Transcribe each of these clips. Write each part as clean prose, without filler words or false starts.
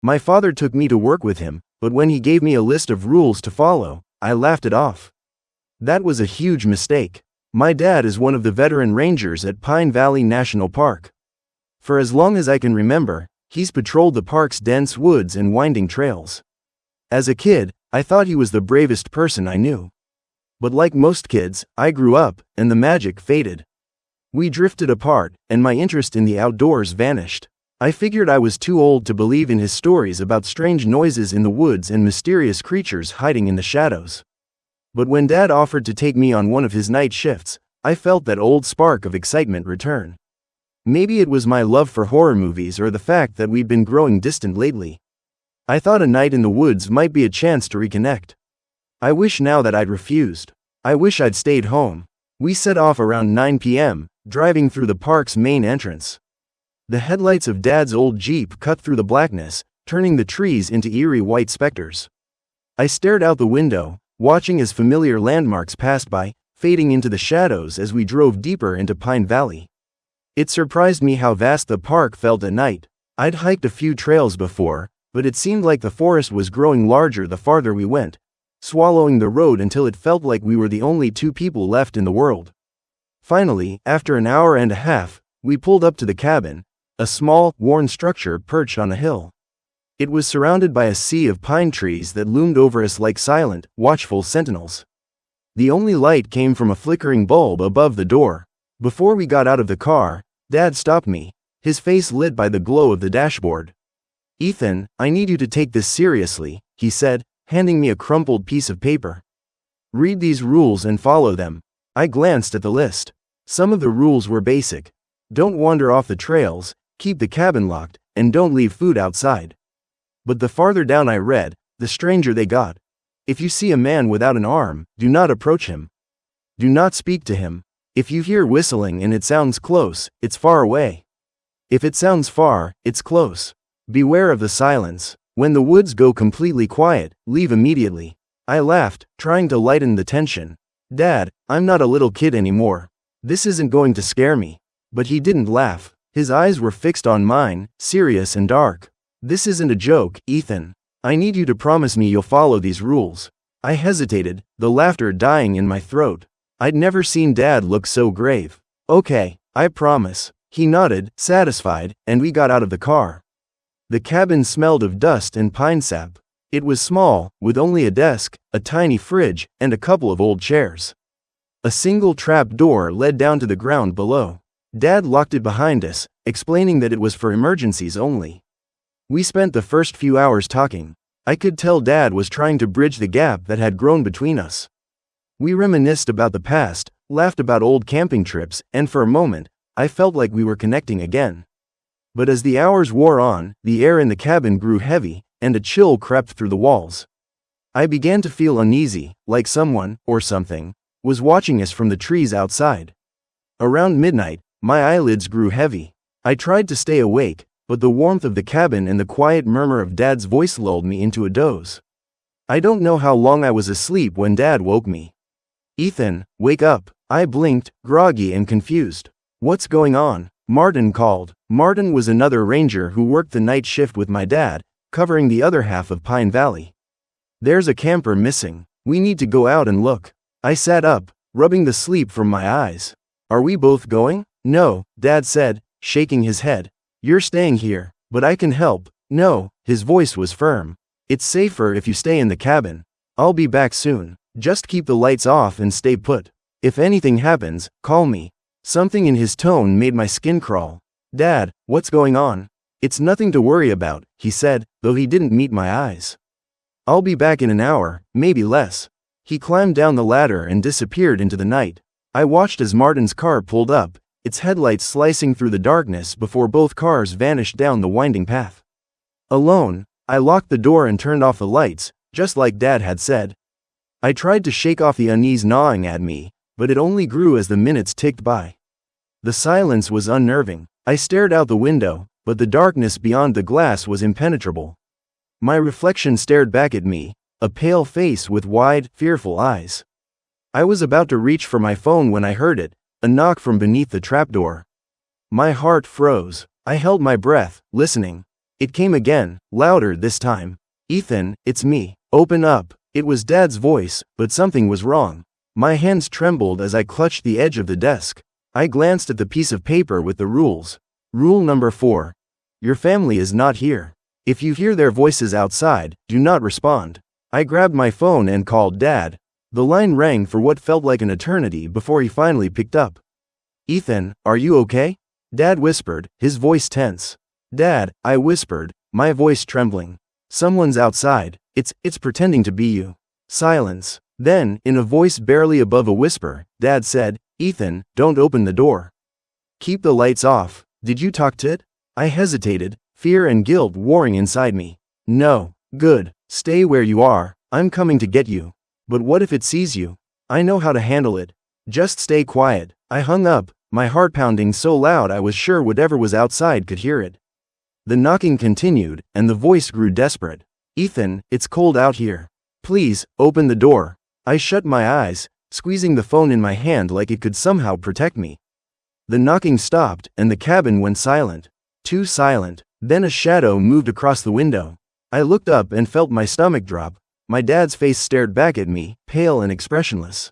My father took me to work with him, but when he gave me a list of rules to follow, I laughed it off. That was a huge mistake. My dad is one of the veteran rangers at Pine Valley National Park. For as long as I can remember, he's patrolled the park's dense woods and winding trails. As a kid, I thought he was the bravest person I knew. But like most kids, I grew up, and the magic faded. We drifted apart, and my interest in the outdoors vanished. I figured I was too old to believe in his stories about strange noises in the woods and mysterious creatures hiding in the shadows. But when Dad offered to take me on one of his night shifts, I felt that old spark of excitement return. Maybe it was my love for horror movies or the fact that we'd been growing distant lately. I thought a night in the woods might be a chance to reconnect. I wish now that I'd refused. I wish I'd stayed home. We set off around 9 p.m., driving through the park's main entrance. The headlights of Dad's old Jeep cut through the blackness, turning the trees into eerie white specters. I stared out the window, watching as familiar landmarks passed by, fading into the shadows as we drove deeper into Pine Valley. It surprised me how vast the park felt at night. I'd hiked a few trails before, but it seemed like the forest was growing larger the farther we went, swallowing the road until it felt like we were the only two people left in the world. Finally, after an hour and a half, we pulled up to the cabin, a small, worn structure perched on a hill. It was surrounded by a sea of pine trees that loomed over us like silent, watchful sentinels. The only light came from a flickering bulb above the door. Before we got out of the car, Dad stopped me, his face lit by the glow of the dashboard. "Ethan, I need you to take this seriously," he said, handing me a crumpled piece of paper. "Read these rules and follow them." I glanced at the list. Some of the rules were basic. Don't wander off the trails, keep the cabin locked, and don't leave food outside. But the farther down I read, the stranger they got. If you see a man without an arm, do not approach him. Do not speak to him. If you hear whistling and it sounds close, it's far away. If it sounds far, it's close. Beware of the silence. When the woods go completely quiet, leave immediately. I laughed, trying to lighten the tension. "Dad, I'm not a little kid anymore. This isn't going to scare me." But he didn't laugh. His eyes were fixed on mine, serious and dark. "This isn't a joke, Ethan. I need you to promise me you'll follow these rules." I hesitated, the laughter dying in my throat. I'd never seen Dad look so grave. "Okay, I promise." He nodded, satisfied, and we got out of the car. The cabin smelled of dust and pine sap. It was small, with only a desk, a tiny fridge, and a couple of old chairs. A single trap door led down to the ground below. Dad locked it behind us, explaining that it was for emergencies only. We spent the first few hours talking. I could tell Dad was trying to bridge the gap that had grown between us. We reminisced about the past, laughed about old camping trips, and for a moment, I felt like we were connecting again. But as the hours wore on, the air in the cabin grew heavy, and a chill crept through the walls. I began to feel uneasy, like someone, or something, was watching us from the trees outside. Around midnight, my eyelids grew heavy. I tried to stay awake, but the warmth of the cabin and the quiet murmur of Dad's voice lulled me into a doze. I don't know how long I was asleep when Dad woke me. "Ethan, wake up." I blinked, groggy and confused. "What's going on?" Martin called. Martin was another ranger who worked the night shift with my dad, covering the other half of Pine Valley. "There's a camper missing. We need to go out and look." I sat up, rubbing the sleep from my eyes. "Are we both going?" "No," Dad said, shaking his head. "You're staying here, but I can help." "No," his voice was firm. "It's safer if you stay in the cabin. I'll be back soon. Just keep the lights off and stay put. If anything happens, call me." Something in his tone made my skin crawl. "Dad, what's going on?" "It's nothing to worry about," he said, though he didn't meet my eyes. "I'll be back in an hour, maybe less." He climbed down the ladder and disappeared into the night. I watched as Martin's car pulled up, its headlights slicing through the darkness before both cars vanished down the winding path. Alone, I locked the door and turned off the lights, just like Dad had said. I tried to shake off the unease gnawing at me, but it only grew as the minutes ticked by. The silence was unnerving. I stared out the window, but the darkness beyond the glass was impenetrable. My reflection stared back at me, a pale face with wide, fearful eyes. I was about to reach for my phone when I heard it, a knock from beneath the trapdoor. My heart froze. I held my breath, listening. It came again, louder this time. "Ethan, it's me. Open up." It was Dad's voice, but something was wrong. My hands trembled as I clutched the edge of the desk. I glanced at the piece of paper with the rules. Rule number 4. Your family is not here. If you hear their voices outside, do not respond. I grabbed my phone and called Dad. The line rang for what felt like an eternity before he finally picked up. "Ethan, are you okay?" Dad whispered, his voice tense. "Dad," I whispered, my voice trembling. "Someone's outside. It's pretending to be you." Silence. Then, in a voice barely above a whisper, Dad said, "Ethan, don't open the door. Keep the lights off. Did you talk to it?" I hesitated, fear and guilt warring inside me. "No." "Good. Stay where you are. I'm coming to get you." "But what if it sees you?" "I know how to handle it. Just stay quiet." I hung up, my heart pounding so loud I was sure whatever was outside could hear it. The knocking continued, and the voice grew desperate. "Ethan, it's cold out here. Please, open the door." I shut my eyes, squeezing the phone in my hand like it could somehow protect me. The knocking stopped, and the cabin went silent. Too silent. Then a shadow moved across the window. I looked up and felt my stomach drop. My dad's face stared back at me, pale and expressionless.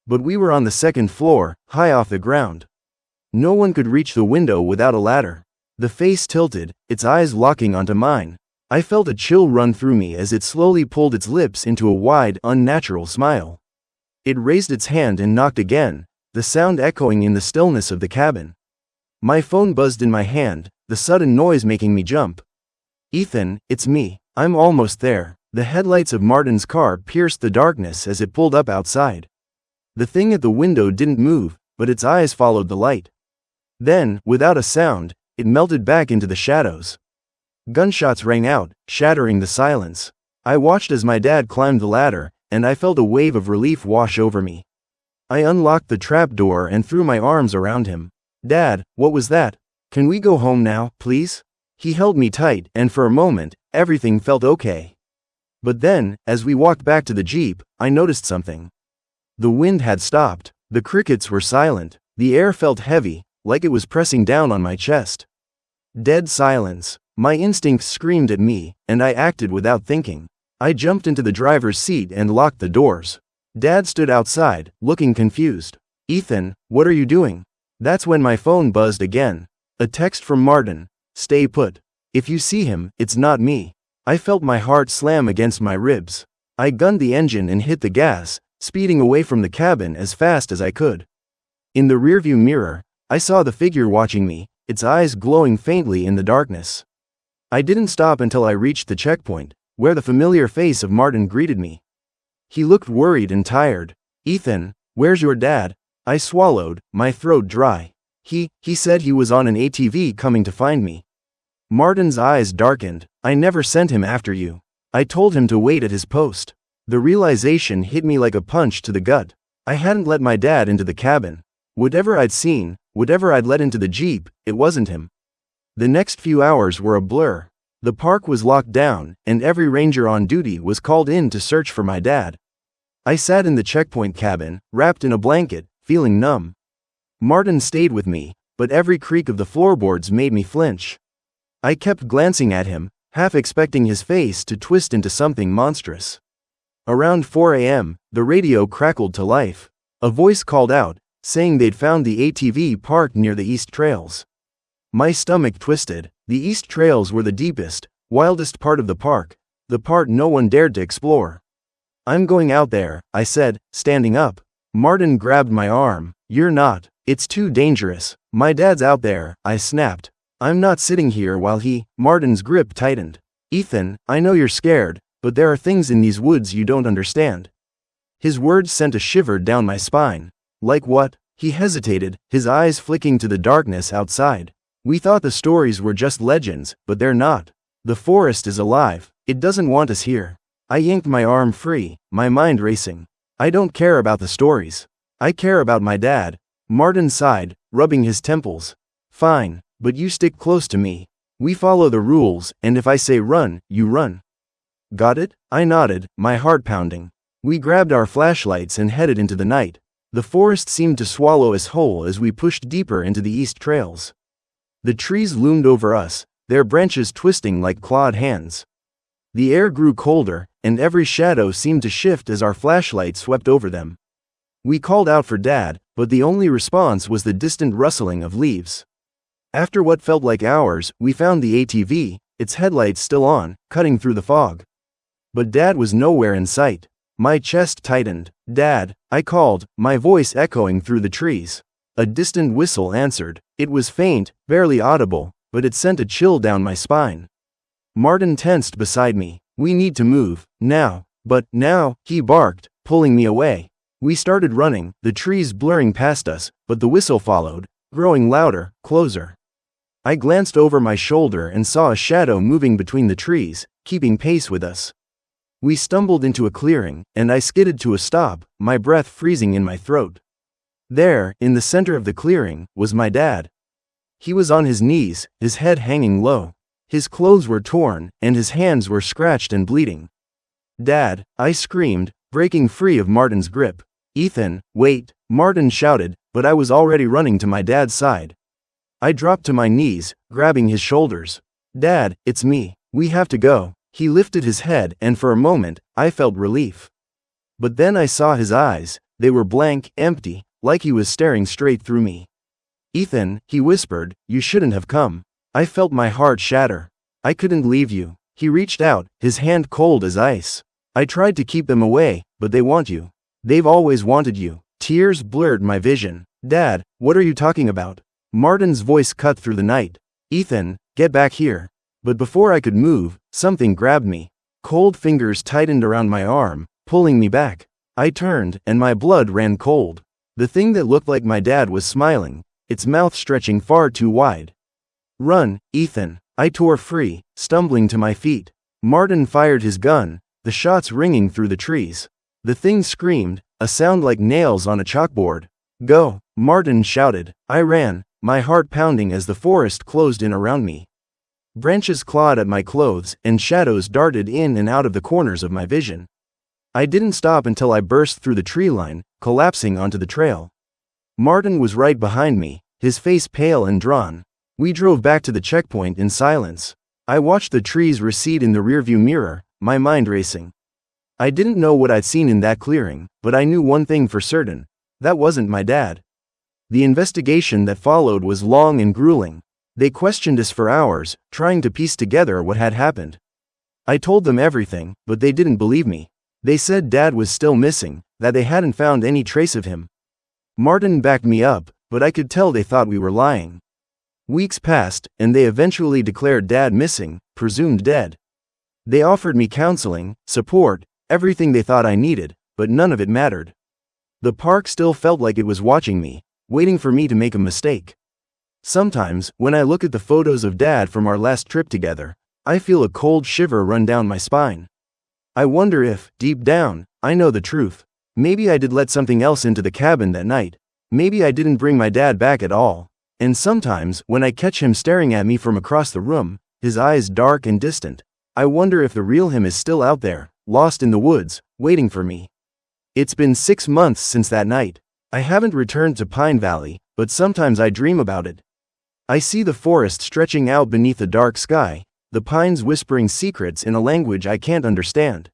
But we were on the second floor, high off the ground. No one could reach the window without a ladder. The face tilted, its eyes locking onto mine. I felt a chill run through me as it slowly pulled its lips into a wide, unnatural smile. It raised its hand and knocked again, the sound echoing in the stillness of the cabin. My phone buzzed in my hand, the sudden noise making me jump. "Ethan, it's me. I'm almost there." The headlights of Martin's car pierced the darkness as it pulled up outside. The thing at the window didn't move, but its eyes followed the light. Then, without a sound, it melted back into the shadows. Gunshots rang out, shattering the silence. I watched as my dad climbed the ladder, and I felt a wave of relief wash over me. I unlocked the trapdoor and threw my arms around him. "Dad, what was that? Can we go home now, please?" He held me tight, and for a moment, everything felt okay. But then, as we walked back to the Jeep, I noticed something. The wind had stopped. The crickets were silent. The air felt heavy, like it was pressing down on my chest. Dead silence. My instincts screamed at me, and I acted without thinking. I jumped into the driver's seat and locked the doors. Dad stood outside, looking confused. "Ethan, what are you doing?" That's when my phone buzzed again. A text from Martin. "Stay put. If you see him, it's not me." I felt my heart slam against my ribs. I gunned the engine and hit the gas, speeding away from the cabin as fast as I could. In the rearview mirror, I saw the figure watching me, its eyes glowing faintly in the darkness. I didn't stop until I reached the checkpoint, where the familiar face of Martin greeted me. He looked worried and tired. "Ethan, where's your dad?" I swallowed, my throat dry. He said he was on an ATV coming to find me." Martin's eyes darkened. "I never sent him after you. I told him to wait at his post." The realization hit me like a punch to the gut. I hadn't let my dad into the cabin. Whatever I'd seen, whatever I'd let into the Jeep, it wasn't him. The next few hours were a blur. The park was locked down, and every ranger on duty was called in to search for my dad. I sat in the checkpoint cabin, wrapped in a blanket, feeling numb. Martin stayed with me, but every creak of the floorboards made me flinch. I kept glancing at him, half expecting his face to twist into something monstrous. Around 4 a.m., the radio crackled to life. A voice called out, saying they'd found the ATV parked near the East Trails. My stomach twisted. The East Trails were the deepest, wildest part of the park, the part no one dared to explore. "I'm going out there," I said, standing up. Martin grabbed my arm. "You're not. It's too dangerous. My dad's out there," I snapped. "I'm not sitting here while Martin's grip tightened. "Ethan, I know you're scared, but there are things in these woods you don't understand." His words sent a shiver down my spine. "Like what?" He hesitated, his eyes flicking to the darkness outside. "We thought the stories were just legends, but they're not. The forest is alive. It doesn't want us here." I yanked my arm free, my mind racing. "I don't care about the stories. I care about my dad." Martin sighed, rubbing his temples. "Fine, but you stick close to me. We follow the rules, and if I say run, you run. Got it?" I nodded, my heart pounding. We grabbed our flashlights and headed into the night. The forest seemed to swallow us whole as we pushed deeper into the East Trails. The trees loomed over us, their branches twisting like clawed hands. The air grew colder, and every shadow seemed to shift as our flashlight swept over them. We called out for Dad, but the only response was the distant rustling of leaves. After what felt like hours, we found the ATV, its headlights still on, cutting through the fog. But Dad was nowhere in sight. My chest tightened. "Dad," I called, my voice echoing through the trees. A distant whistle answered. It was faint, barely audible, but it sent a chill down my spine. Martin tensed beside me. "We need to move, now." "But, now," he barked, pulling me away. We started running, the trees blurring past us, but the whistle followed, growing louder, closer. I glanced over my shoulder and saw a shadow moving between the trees, keeping pace with us. We stumbled into a clearing, and I skidded to a stop, my breath freezing in my throat. There, in the center of the clearing, was my dad. He was on his knees, his head hanging low. His clothes were torn, and his hands were scratched and bleeding. "Dad," I screamed, breaking free of Martin's grip. "Ethan, wait," Martin shouted, but I was already running to my dad's side. I dropped to my knees, grabbing his shoulders. "Dad, it's me. We have to go." He lifted his head, and for a moment, I felt relief. But then I saw his eyes. They were blank, empty, like he was staring straight through me. "Ethan," he whispered, "you shouldn't have come." I felt my heart shatter. "I couldn't leave you." He reached out, his hand cold as ice. "I tried to keep them away, but they want you. They've always wanted you." Tears blurred my vision. "Dad, what are you talking about?" Martin's voice cut through the night. "Ethan, get back here." But before I could move, something grabbed me. Cold fingers tightened around my arm, pulling me back. I turned, and my blood ran cold. The thing that looked like my dad was smiling, its mouth stretching far too wide. "Run, Ethan." I tore free, stumbling to my feet. Martin fired his gun, the shots ringing through the trees. The thing screamed, a sound like nails on a chalkboard. "Go," Martin shouted. I ran, my heart pounding as the forest closed in around me. Branches clawed at my clothes, and shadows darted in and out of the corners of my vision. I didn't stop until I burst through the tree line, collapsing onto the trail. Martin was right behind me, his face pale and drawn. We drove back to the checkpoint in silence. I watched the trees recede in the rearview mirror, my mind racing. I didn't know what I'd seen in that clearing, but I knew one thing for certain. That wasn't my dad. The investigation that followed was long and grueling. They questioned us for hours, trying to piece together what had happened. I told them everything, but they didn't believe me. They said Dad was still missing, that they hadn't found any trace of him. Martin backed me up, but I could tell they thought we were lying. Weeks passed, and they eventually declared Dad missing, presumed dead. They offered me counseling, support, everything they thought I needed, but none of it mattered. The park still felt like it was watching me, waiting for me to make a mistake. Sometimes, when I look at the photos of Dad from our last trip together, I feel a cold shiver run down my spine. I wonder if, deep down, I know the truth. Maybe I did let something else into the cabin that night. Maybe I didn't bring my dad back at all. And sometimes, when I catch him staring at me from across the room, his eyes dark and distant, I wonder if the real him is still out there, lost in the woods, waiting for me. It's been 6 months since that night. I haven't returned to Pine Valley, but sometimes I dream about it. I see the forest stretching out beneath a dark sky, the pines whispering secrets in a language I can't understand.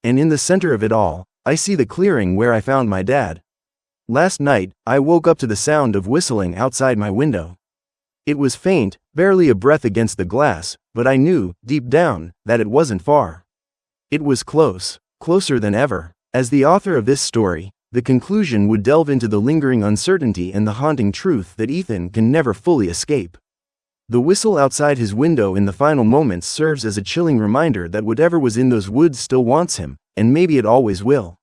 And in the center of it all, I see the clearing where I found my dad. Last night, I woke up to the sound of whistling outside my window. It was faint, barely a breath against the glass, but I knew, deep down, that it wasn't far. It was close, closer than ever. As the author of this story, the conclusion would delve into the lingering uncertainty and the haunting truth that Ethan can never fully escape. The whistle outside his window in the final moments serves as a chilling reminder that whatever was in those woods still wants him, and maybe it always will.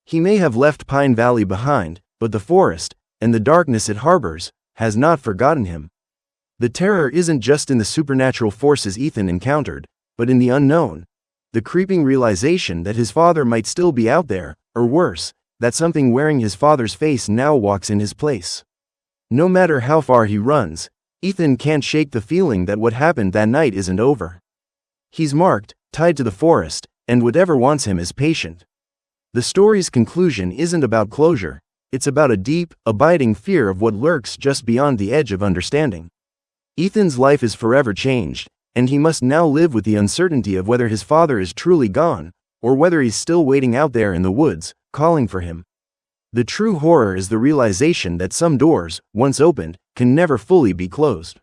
He may have left Pine Valley behind, but the forest, and the darkness it harbors, has not forgotten him. The terror isn't just in the supernatural forces Ethan encountered, but in the unknown. The creeping realization that his father might still be out there, or worse, that something wearing his father's face now walks in his place. No matter how far he runs, Ethan can't shake the feeling that what happened that night isn't over. He's marked, tied to the forest, and whatever wants him is patient. The story's conclusion isn't about closure, it's about a deep, abiding fear of what lurks just beyond the edge of understanding. Ethan's life is forever changed, and he must now live with the uncertainty of whether his father is truly gone, or whether he's still waiting out there in the woods, calling for him. The true horror is the realization that some doors, once opened, can never fully be closed.